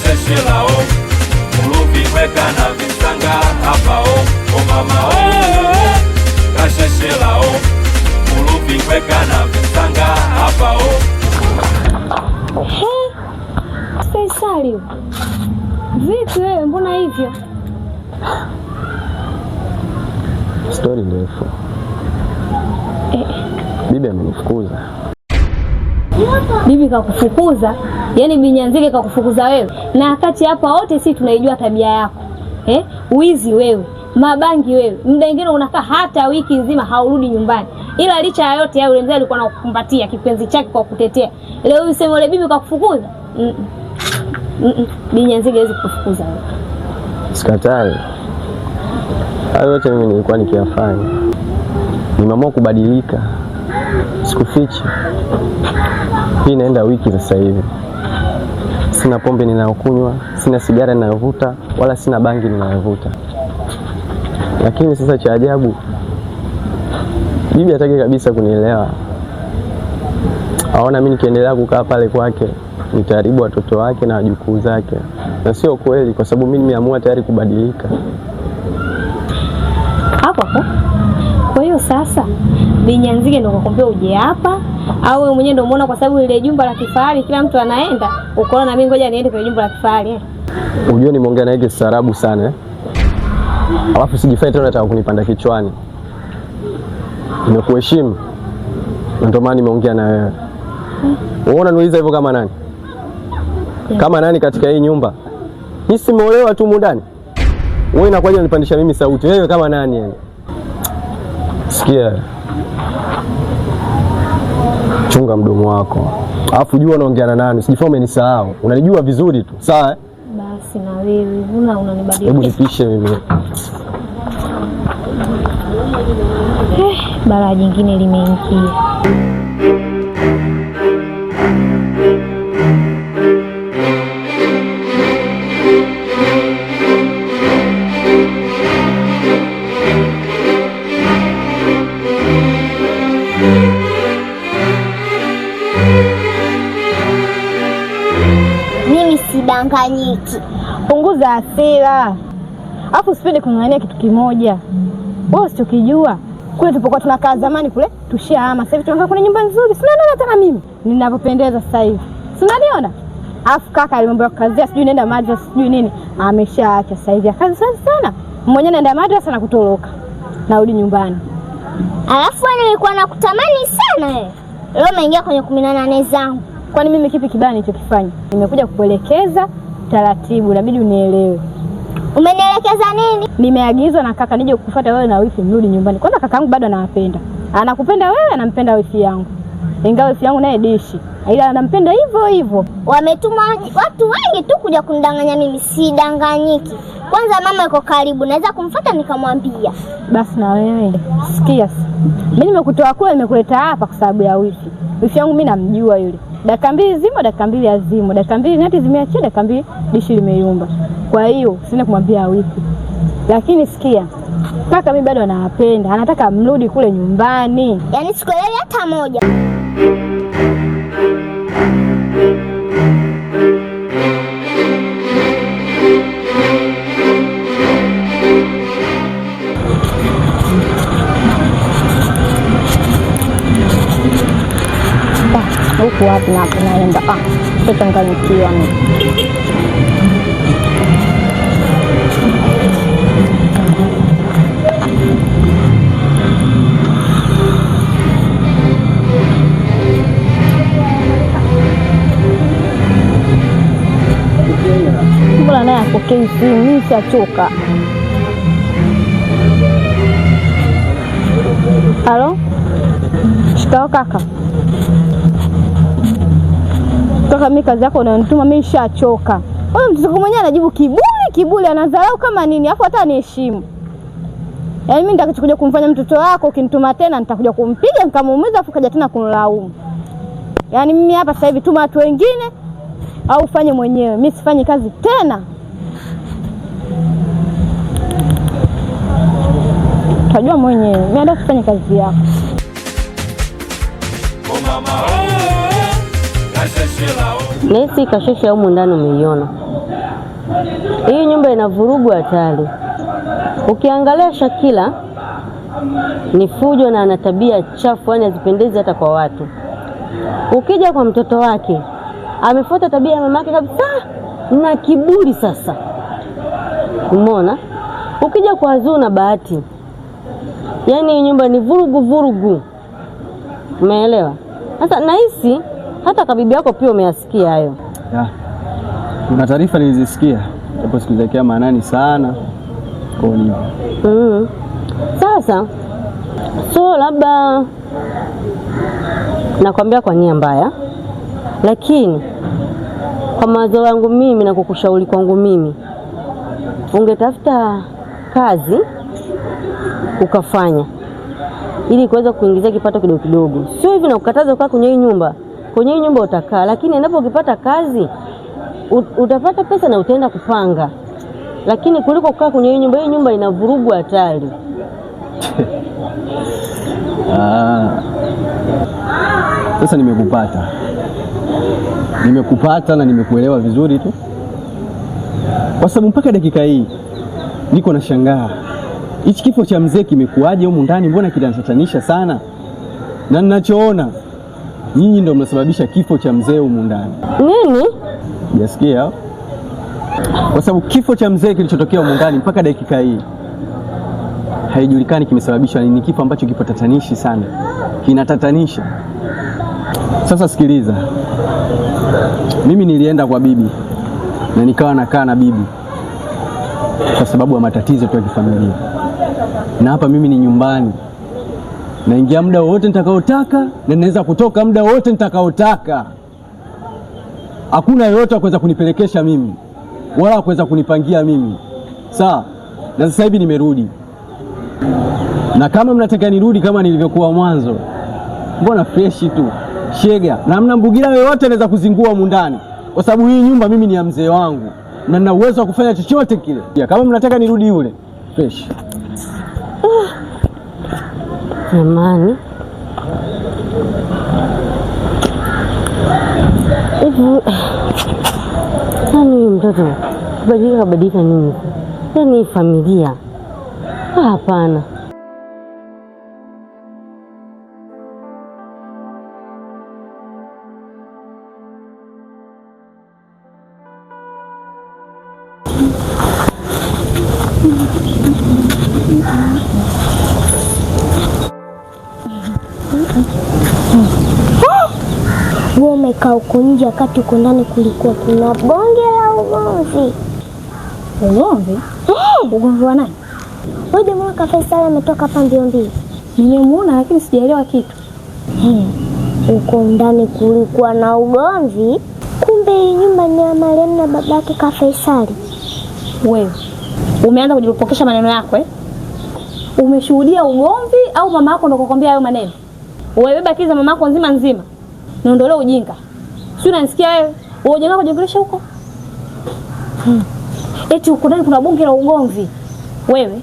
kasheshela uluvi kweka na visanga hapa o mama kasheshela uluvi kweka na visanga hapa Faisali, vipi wewe, mbona hivyo? Story ndefu. Bibi amenifukuza. Bibi kakufukuza? Yaani Binyanzige kakufukuza wewe? Na wakati hapa wote sisi tunaijua tabia yako. Wizi wewe, mabangi wewe. Muda mwingine unakaa hata wiki nzima haurudi nyumbani. Ila licha ya yote yule mzee alikuwa anakukumbatia kipenzi chake kwa kutetea. Leo useme yule bibi kakufukuza? Binyanzige hawezi kukufukuza wewe. Sikatai. Hayo yote mimi nilikuwa nikiyafanya. Nimeamua kubadilika. Sikufichi. Hii inaenda wiki sasa hivi. Sina pombe ninayokunywa, sina sigara ninayovuta, wala sina bangi ninayovuta. Lakini sasa cha ajabu, bibi hataki kabisa kunielewa. Aona mimi nikiendelea kukaa pale kwake nitaharibu watoto wake na wajukuu zake. Na sio kweli, kwa sababu mimi nimeamua tayari kubadilika. Hapo. Kwa hiyo sasa Binyanzige ndio kakwambia uje hapa au wewe mwenyewe ndio umeona kwa sababu ile jumba la kifahari kila mtu anaenda, ukaona na mimi ngoja niende kwenye jumba la kifahari? Unajua nimeongea naye kisarabu sana. Alafu sijifai tena nataka kunipanda kichwani. Nimekuheshimu. Ndio maana nimeongea na wewe. Unaona niuliza hivyo kama nani? Kama nani katika hii nyumba? Mimi simeolewa tu mundani. Wewe inakuja unipandisha mimi sauti. Wewe kama nani yani? Sikia. Chunga mdomo wako. Alafu jua unaongea na nani? Usijifanye umenisahau. Unanijua vizuri tu. Sawa? Basi na wewe unanibadilisha. Hebu nipishe mimi. Balaa jingine limeingia. Mimi sidanganyiki. Punguza hasira. Alafu usipende kung'ang'ania kitu kimoja. Wewe usichokijua, kule tulipokuwa tunakaa zamani kule tushahama. Sasa hivi tunakaa kwenye nyumba nzuri. Sina nani hata na mimi. Ninapopendeza sasa hivi. Unaniona? Alafu kaka alimwambia kazia sijui nenda madrasa sijui nini. Ameshaacha sasa hivi. Kazi sana. Mwenyewe naenda madrasa na kutoroka. Narudi nyumbani. Alafu nilikuwa nakutamani sana wewe. Leo umeingia kwenye 18 zangu. Kwani mimi kipi kibaya nilichokifanya? Nimekuja kukuelekeza taratibu, inabidi unielewe. Umenielekeza nini? Nimeagizwa na kaka nije kukufuata wewe na wifi mrudi nyumbani. Kwanza kakaangu bado anawapenda. Anakupenda wewe, anampenda wifi yangu. Ingawa wifi yangu naye dishi, ila anampenda hivyo hivyo. Wametuma watu wengi tu kuja kunidanganya mimi, sidanganyiki. Kwanza mama yuko karibu, naweza kumfuata nikamwambia. Basi na wewe, sikia. Mimi nimekutoa kule nimekuleta hapa kwa sababu ya wifi. Wifi yangu mimi namjua yule. Dakika 2 zimo, dakika 2 azimo, dakika 2 nati zimeachia, dakika 2 dishi limeyumba. Kwa hiyo sina kumwambia wifi. Lakini sikia, kaka mimi bado anawapenda, anataka mrudi kule nyumbani. Yaani sikuelewi hata moja. Huku wapi na hapo naenda. Tutanganikiwa mimi. Mbona naye apokei simu? Mimi nishachoka. Halo? Shikao kaka. Kaka mimi kazi yako unanituma mimi nishachoka. Wewe mtoto mwenyewe anajibu kiburi anadharau kama nini? Hapo hata aniheshimu. Yaani mimi nitakuja kumfanya mtoto wako ukinituma tena nitakuja kumpiga nikamuumiza afu kaja tena kunilaumu. Yaani mimi hapa sasa hivi tuma watu wengine au ufanye mwenyewe. Mimi sifanyi kazi tena. Utajua mwenyewe. Mimi ndio sifanye kazi yako. Kasheshela Nesi kasheshe humu ndani umeiona. hii nyumba ina vurugu hatari. Ukiangalia Shakila ni fujo na ana tabia chafu, yani hazipendezi hata kwa watu. Ukija kwa mtoto wake amefuata tabia ya mamake kabisa na kiburi sasa. Umeona? Ukija kwa Zuu na Bahati, yani nyumba ni vurugu. Umeelewa? Sasa nahisi hata kabibi yako pia umeyasikia hayo. Ya. Kuna taarifa nilizisikia, hapo sikuziwekea maanani sana. Kwa nini? Sasa so labda nakwambia kwa nia mbaya, lakini kwa mawazo yangu mimi na kukushauri kwangu mimi, ungetafuta kazi ukafanya ili kuweza kuingizia kipato kidogo kidogo. Sio hivi na kukataza kukaa kwenye hii nyumba. Kwenye hii nyumba utakaa, lakini endapo ukipata kazi utapata pesa na utaenda kupanga. Lakini kuliko kukaa kwenye hii nyumba ina vurugu hatari. Sasa nimekupata na nimekuelewa vizuri tu, kwa sababu mpaka dakika hii niko na shangaa hichi kifo cha mzee kimekuaje humu ndani, mbona kinatatanisha sana, na ninachoona nyinyi ndio mnasababisha kifo cha mzee humu ndani. Nini? Jasikia? Kwa sababu kifo cha mzee kilichotokea humu ndani mpaka dakika hii haijulikani kimesababishwa nini, kifo ambacho kipo tatanishi sana, kinatatanisha. Sasa sikiliza, mimi nilienda kwa bibi na nikawa nakaa na bibi kwa sababu ya matatizo tu ya kifamilia, na hapa mimi ni nyumbani, naingia muda wote nitakaotaka na naweza kutoka muda wote nitakaotaka. Hakuna yoyote kuweza kunipelekesha mimi wala kuweza kunipangia mimi. Sawa? Na sasa hivi nimerudi, na kama mnataka nirudi kama nilivyokuwa mwanzo, mbona fresh tu shega, na hamna mbugira yoyote anaweza kuzingua humu ndani, kwa sababu hii nyumba mimi ni ya mzee wangu na nina uwezo wa kufanya chochote kile. Kama mnataka nirudi yule fresh. Jamani, hivi nani mtoto kabadilika nini? Yaani familia hapana. Wewe umekaa huko nje wakati uko ndani kulikuwa kuna bonge la ugomvi. Ugomvi? Ugomvi wa nani? Wewe jamaa Faisal ametoka hapa mbio. Nimemuona lakini sijaelewa kitu. Huko ndani kulikuwa na ugomvi. Kumbe nyumba ni ya marehemu na babake Faisal. Wewe umeanza kujipokesha maneno yako Umeshuhudia ugomvi au mama yako ndo kukwambia hayo maneno? Wewe baki za mama yako nzima. Niondolee ujinga. Si unanisikia wewe? Wewe ujinga kujiongelesha huko? Eti huko ndani kuna bonge la ugomvi. Wewe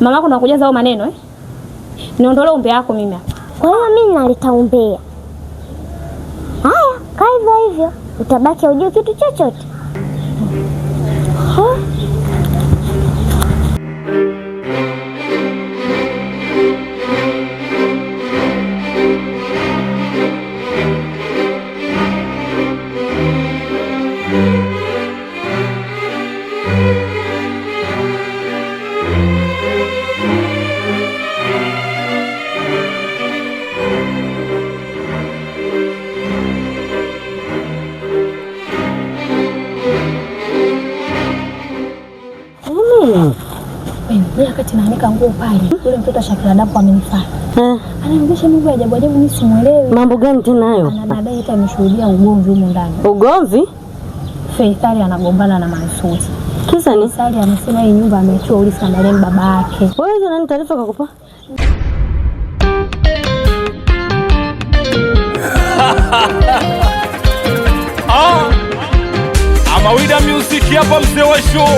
mama yako ndo kujaza hayo maneno Niondolee umbe yako mimi hapa. Kwa hiyo mimi naleta umbea. Haya, kaa hivyo. Utabaki hujui kitu chochote. Wewe wakati naanika nguo pale, yule mtoto Shakila dapo amenifuata. Ananiambia mambo ya ajabu mimi simuelewi. Mambo gani tena hayo? Anadai hata ameshuhudia ugomvi huko ndani. Ugomvi? Faisal anagombana na Mansuri. Kisa ni? Faisal anasema hii nyumba ameachwa ulisi na marehemu baba yake. Wewe hizo nani taarifa kakupa? Amawida Music hapa, mzee wa show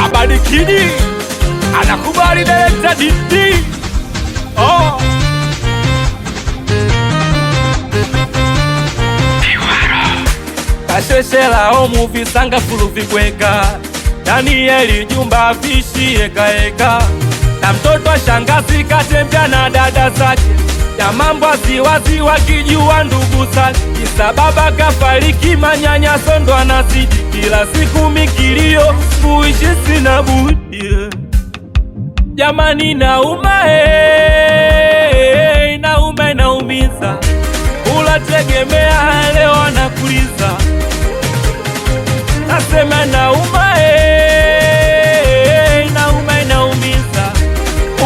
Abadikidi anakubali director DD. kasheshela omu visanga fulu vikweka Danieli jumba vishi eka na mtoto wa shangazi katembea na dada zake ya mambo waziwazi wakijua ndugu zake kisa baba kafariki manyanyaso ndo anazidi kila siku mikilio kuishi sina budi jamani nauma nauma naumiza ulategemea leo anakuliza nasema nauma nauma naumiza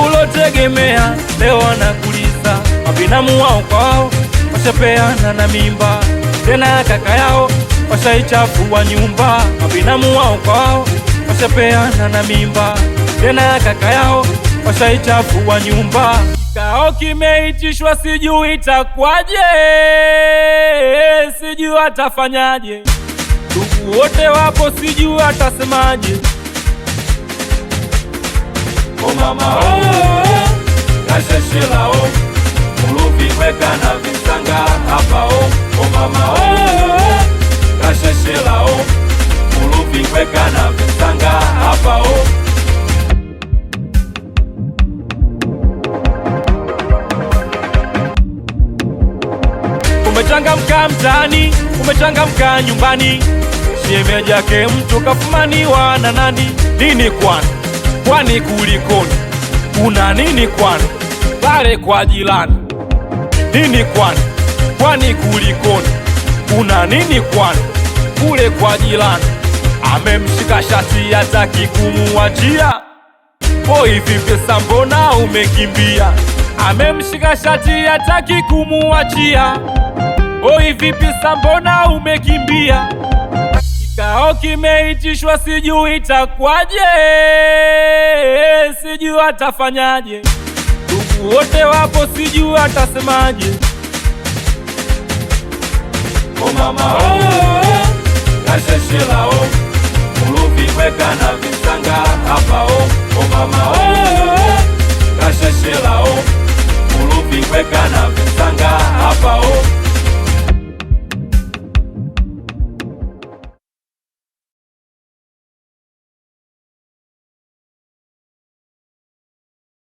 ulotegemea leo anakuliza mabinamu wao kwao washapeana na mimba tena kaka yao washaichafua nyumba mabinamu wao kwao washapeana na mimba tena kaka yao washaichafua nyumba kikao kimeitishwa sijui itakwaje sijui atafanyaje ndugu wote wapo sijui atasemaje O mama kasheshela Muluvi kweka na visanga hapa O mama kasheshela Muluvi kweka na visanga hapa Umechangamka mtaani, umechangamka nyumbani shemeji yake mtu kafumaniwa na nani nini kwani kulikoni kuna nini pale kwa jirani nini kwani kulikoni kuna nini kule kwa jirani amemshika shati hataki kumuachia boy vipi mbona umekimbia amemshika shati hataki kumuachia boy vipi mbona umekimbia kikao kimeitishwa sijui itakwaje sijui atafanyaje ndugu wote wapo sijui atasemaje O mama kasheshela Muluvi kweka na visanga hapa O mama kasheshela Muluvi kweka na visanga hapa